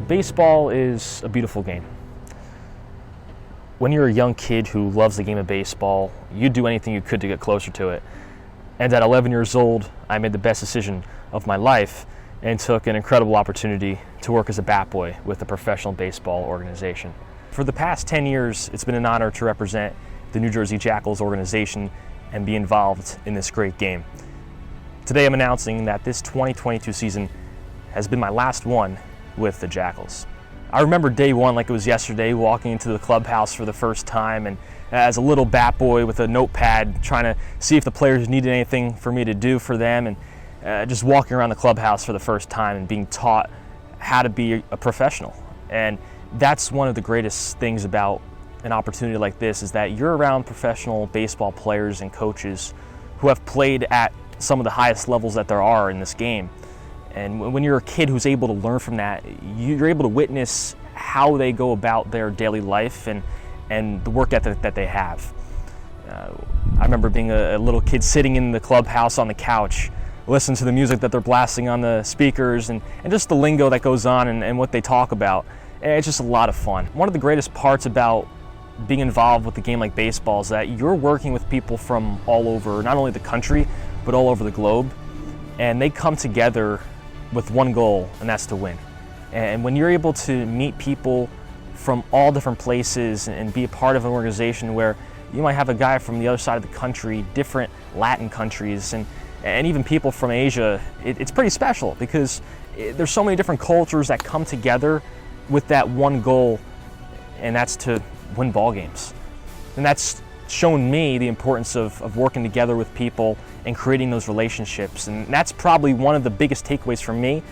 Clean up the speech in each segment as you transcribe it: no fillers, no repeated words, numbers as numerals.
Baseball is a beautiful game. When you're a young kid who loves the game of baseball, you do anything you could to get closer to it. And at 11 years old, I made the best decision of my life and took an incredible opportunity to work as a bat boy with a professional baseball organization. For the past 10 years, it's been an honor to represent the New Jersey Jackals organization and be involved in this great game. Today I'm announcing that this 2022 season has been my last one with the Jackals. I remember day one like it was yesterday, walking into the clubhouse for the first time, and as a little bat boy with a notepad trying to see if the players needed anything for me to do for them, and just walking around the clubhouse for the first time and being taught how to be a professional. And that's one of the greatest things about an opportunity like this, is that you're around professional baseball players and coaches who have played at some of the highest levels that there are in this game. And when you're a kid who's able to learn from that, you're able to witness how they go about their daily life and the work ethic that they have. I remember being a little kid sitting in the clubhouse on the couch, listening to the music that they're blasting on the speakers and just the lingo that goes on and what they talk about. And it's just a lot of fun. One of the greatest parts about being involved with a game like baseball is that you're working with people from all over, not only the country, but all over the globe. And they come together with one goal, and that's to win. And when you're able to meet people from all different places and be a part of an organization where you might have a guy from the other side of the country, different Latin countries, and even people from Asia, it's pretty special because there's so many different cultures that come together with that one goal, and that's to win ball games. And that's shown me the importance of working together with people and creating those relationships. And that's probably one of the biggest takeaways for me,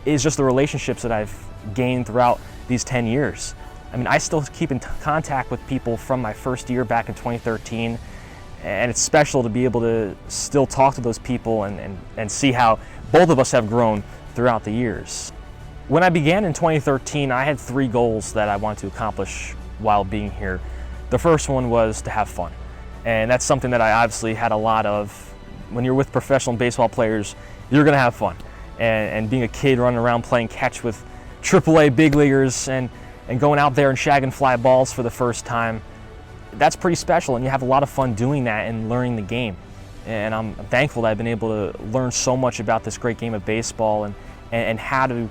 is just the relationships that I've gained throughout these 10 years. I mean, I still keep in contact with people from my first year back in 2013, and it's special to be able to still talk to those people and see how both of us have grown throughout the years. When I began in 2013, I had 3 goals that I wanted to accomplish while being here. The first one was to have fun, and that's something that I obviously had a lot of. When you're with professional baseball players, you're going to have fun. And being a kid running around playing catch with AAA big leaguers and going out there and shagging fly balls for the first time, that's pretty special, and you have a lot of fun doing that and learning the game. And I'm thankful that I've been able to learn so much about this great game of baseball and how to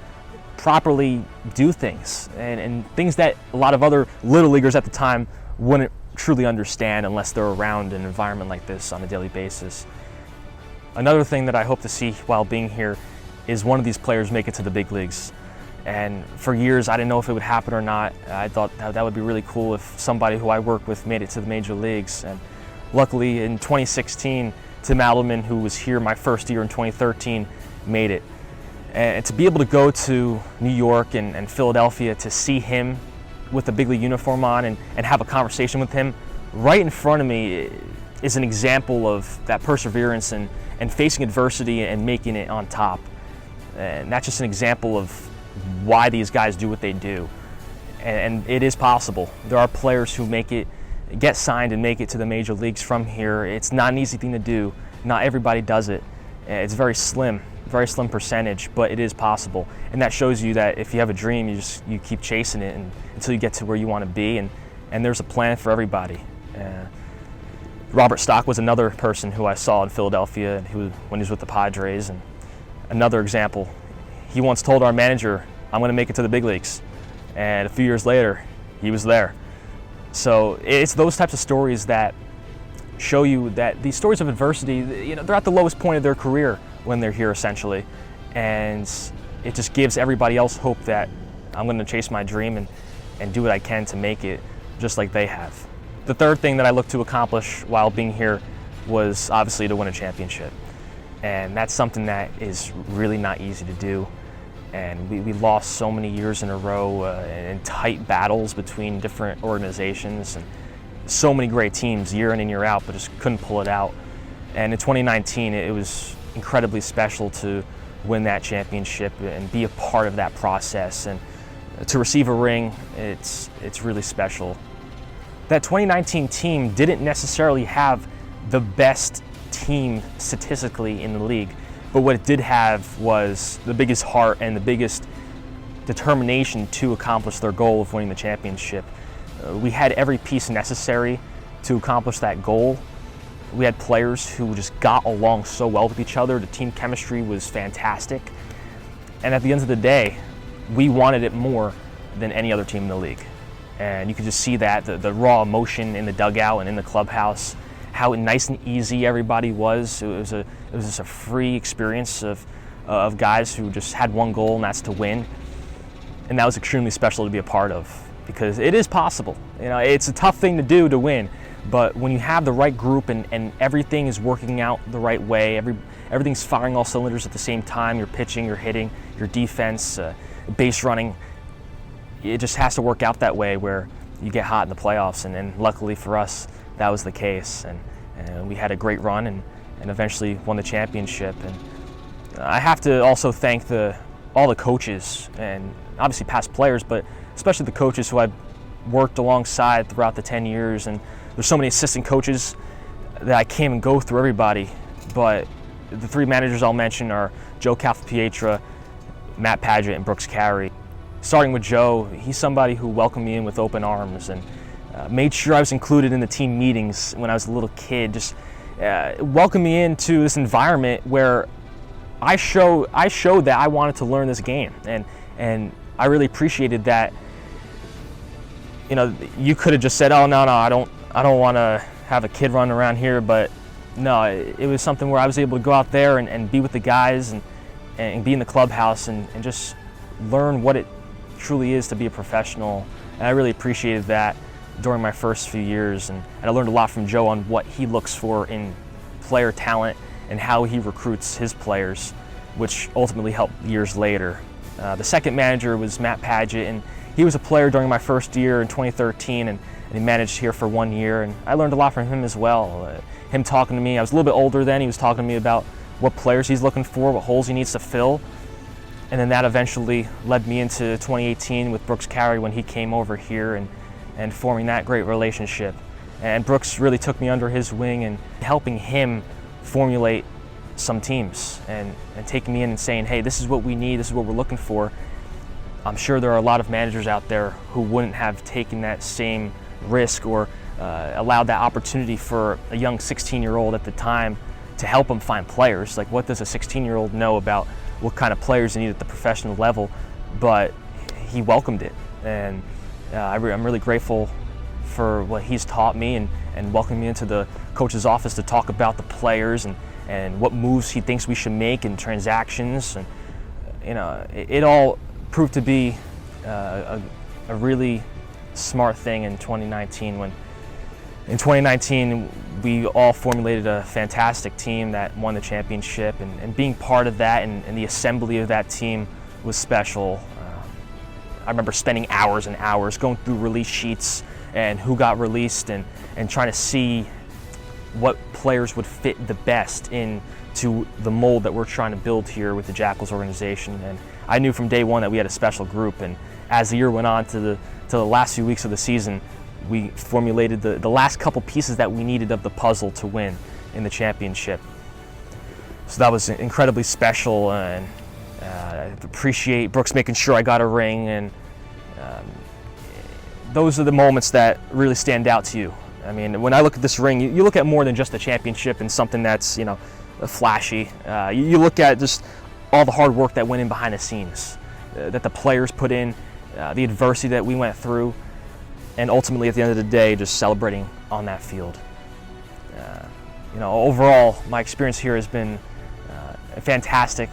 properly do things, and things that a lot of other little leaguers at the time wouldn't truly understand unless they're around an environment like this on a daily basis. Another thing that I hope to see while being here is one of these players make it to the big leagues. And for years, I didn't know if it would happen or not. I thought that would be really cool if somebody who I work with made it to the major leagues. And luckily, in 2016, Tim Alderman, who was here my first year in 2013, made it. And to be able to go to New York and Philadelphia to see him with a big league uniform on and have a conversation with him right in front of me is an example of that perseverance and facing adversity and making it on top. And that's just an example of why these guys do what they do. And it is possible. There are players who get signed and make it to the major leagues from here. It's not an easy thing to do. Not everybody does it. It's very slim percentage, but it is possible. And that shows you that if you have a dream, you keep chasing it until you get to where you want to be. And there's a plan for everybody. Robert Stock was another person who I saw in Philadelphia when he was with the Padres. And another example, he once told our manager, "I'm going to make it to the big leagues." And a few years later, he was there. So it's those types of stories that show you that these stories of adversity, they're at the lowest point of their career when they're here, essentially. And it just gives everybody else hope that I'm going to chase my dream and do what I can to make it just like they have. The third thing that I looked to accomplish while being here was obviously to win a championship. And that's something that is really not easy to do. And we lost so many years in a row in tight battles between different organizations, and so many great teams year in and year out, but just couldn't pull it out. And in 2019, it was incredibly special to win that championship and be a part of that process. And to receive a ring, it's really special. That 2019 team didn't necessarily have the best team statistically in the league, but what it did have was the biggest heart and the biggest determination to accomplish their goal of winning the championship. We had every piece necessary to accomplish that goal. We had players who just got along so well with each other. The team chemistry was fantastic. And at the end of the day, we wanted it more than any other team in the league. And you could just see that, the raw emotion in the dugout and in the clubhouse, how nice and easy everybody was. It was just a free experience of guys who just had one goal, and that's to win. And that was extremely special to be a part of, because it is possible. You know, it's a tough thing to do, to win, but when you have the right group and everything is working out the right way, everything's firing all cylinders at the same time, your pitching, your hitting, your defense, base running, it just has to work out that way where you get hot in the playoffs. And luckily for us, that was the case. And we had a great run and eventually won the championship. And I have to also thank all the coaches, and obviously past players, but especially the coaches who I've worked alongside throughout the 10 years. And there's so many assistant coaches that I can't even go through everybody, but the three managers I'll mention are Joe Calfapietra, Matt Padgett, and Brooks Carey. Starting with Joe, he's somebody who welcomed me in with open arms and made sure I was included in the team meetings when I was a little kid. Just welcomed me into this environment where I showed that I wanted to learn this game, and I really appreciated that. You know, you could have just said, "Oh no, I don't want to have a kid running around here," but no, it was something where I was able to go out there and be with the guys and be in the clubhouse and just learn what it truly is to be a professional. And I really appreciated that during my first few years, and I learned a lot from Joe on what he looks for in player talent and how he recruits his players, which ultimately helped years later. The second manager was Matt Padgett, and he was a player during my first year in 2013, and he managed here for 1 year, and I learned a lot from him as well. Him talking to me, I was a little bit older then, he was talking to me about what players he's looking for, what holes he needs to fill. And then that eventually led me into 2018 with Brooks Carey when he came over here and forming that great relationship. And Brooks really took me under his wing and helping him formulate some teams and taking me in and saying, hey, this is what we need, this is what we're looking for. I'm sure there are a lot of managers out there who wouldn't have taken that same risk or allowed that opportunity for a young 16-year-old at the time to help him find players. Like, what does a 16-year-old know about what kind of players they need at the professional level? But he welcomed it, and I'm really grateful for what he's taught me and welcomed me into the coach's office to talk about the players and what moves he thinks we should make in transactions. And you know, it all proved to be a really smart thing in 2019 when in 2019 we all formulated a fantastic team that won the championship, and being part of that and the assembly of that team was special. I remember spending hours and hours going through release sheets and who got released and trying to see what players would fit the best into the mold that we're trying to build here with the Jackals organization. And I knew from day one that we had a special group, and as the year went on to the last few weeks of the season, we formulated the last couple pieces that we needed of the puzzle to win in the championship. So that was incredibly special, and I appreciate Brooks making sure I got a ring, and those are the moments that really stand out to you. I mean, when I look at this ring, you look at more than just the championship and something that's, you know, flashy. You look at just all the hard work that went in behind the scenes, that the players put in, the adversity that we went through, and ultimately at the end of the day, just celebrating on that field. You know, overall, my experience here has been fantastic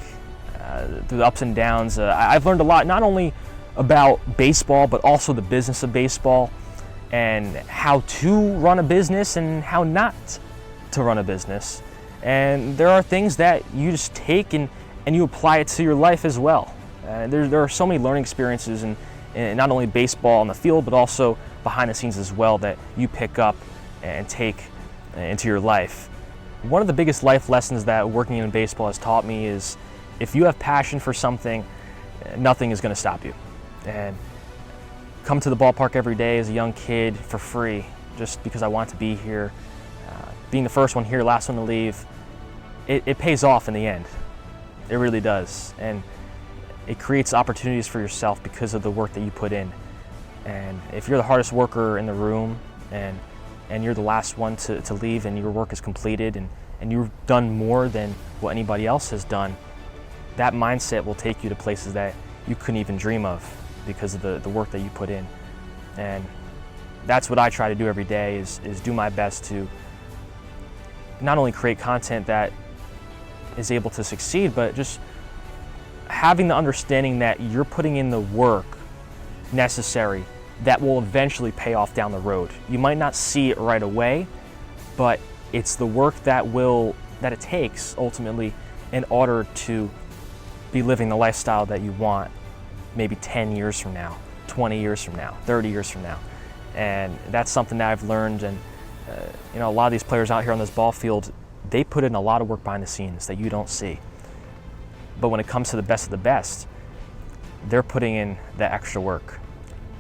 through the ups and downs. I've learned a lot, not only about baseball, but also the business of baseball and how to run a business and how not to run a business. And there are things that you just take and you apply it to your life as well. There are so many learning experiences in not only baseball on the field, but also behind the scenes as well that you pick up and take into your life. One of the biggest life lessons that working in baseball has taught me is if you have passion for something, nothing is going to stop you. And come to the ballpark every day as a young kid for free just because I want to be here. Being the first one here, last one to leave, it pays off in the end. It really does. And it creates opportunities for yourself because of the work that you put in. And if you're the hardest worker in the room and you're the last one to leave and your work is completed and you've done more than what anybody else has done, that mindset will take you to places that you couldn't even dream of because of the work that you put in. And that's what I try to do every day is do my best to not only create content that is able to succeed, but just having the understanding that you're putting in the work necessary that will eventually pay off down the road. You might not see it right away, but it's the work that it takes ultimately in order to be living the lifestyle that you want maybe 10 years from now, 20 years from now, 30 years from now. And that's something that I've learned. And a lot of these players out here on this ball field, they put in a lot of work behind the scenes that you don't see. But when it comes to the best of the best, they're putting in the extra work.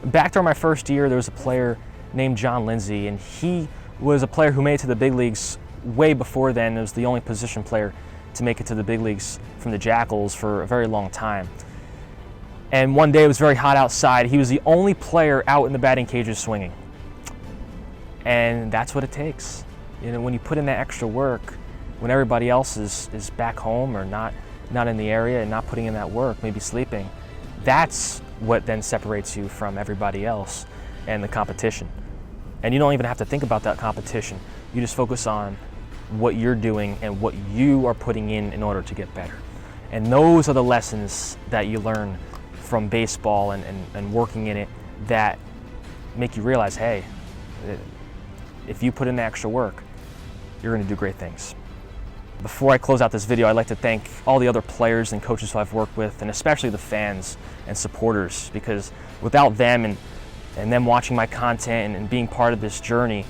Back during my first year, there was a player named John Lindsay, and he was a player who made it to the big leagues way before then. It was the only position player to make it to the big leagues from the Jackals for a very long time. And one day it was very hot outside. He was the only player out in the batting cages swinging. And that's what it takes. When you put in that extra work, when everybody else is back home or not in the area and not putting in that work, maybe sleeping, that's what then separates you from everybody else and the competition. And you don't even have to think about that competition. You just focus on what you're doing and what you are putting in order to get better. And those are the lessons that you learn from baseball and working in it that make you realize, hey, if you put in the extra work, you're going to do great things. Before I close out this video, I'd like to thank all the other players and coaches who I've worked with, and especially the fans and supporters, because without them and them watching my content and being part of this journey,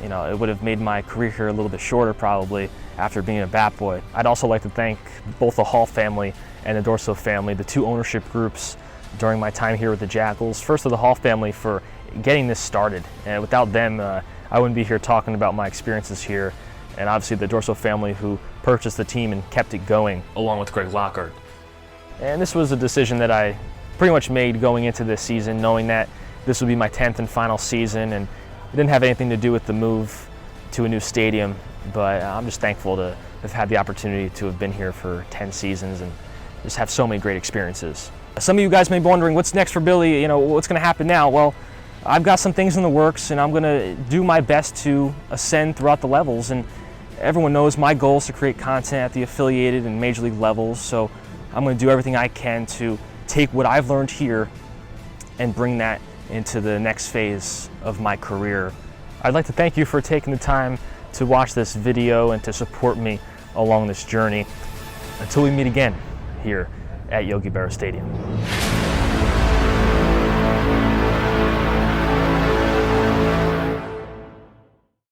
it would have made my career here a little bit shorter probably after being a bat boy. I'd also like to thank both the Hall family and the Dorso family, the two ownership groups during my time here with the Jackals. First of the Hall family for getting this started, and without them, I wouldn't be here talking about my experiences here. And obviously the Dorso family who purchased the team and kept it going, along with Greg Lockhart. And this was a decision that I pretty much made going into this season, knowing that this would be my 10th and final season, and it didn't have anything to do with the move to a new stadium, but I'm just thankful to have had the opportunity to have been here for 10 seasons and just have so many great experiences. Some of you guys may be wondering, what's next for Billy? What's going to happen now? Well, I've got some things in the works, and I'm going to do my best to ascend throughout the levels. And everyone knows my goal is to create content at the affiliated and major league levels, so I'm going to do everything I can to take what I've learned here and bring that into the next phase of my career. I'd like to thank you for taking the time to watch this video and to support me along this journey. Until we meet again here at Yogi Berra Stadium.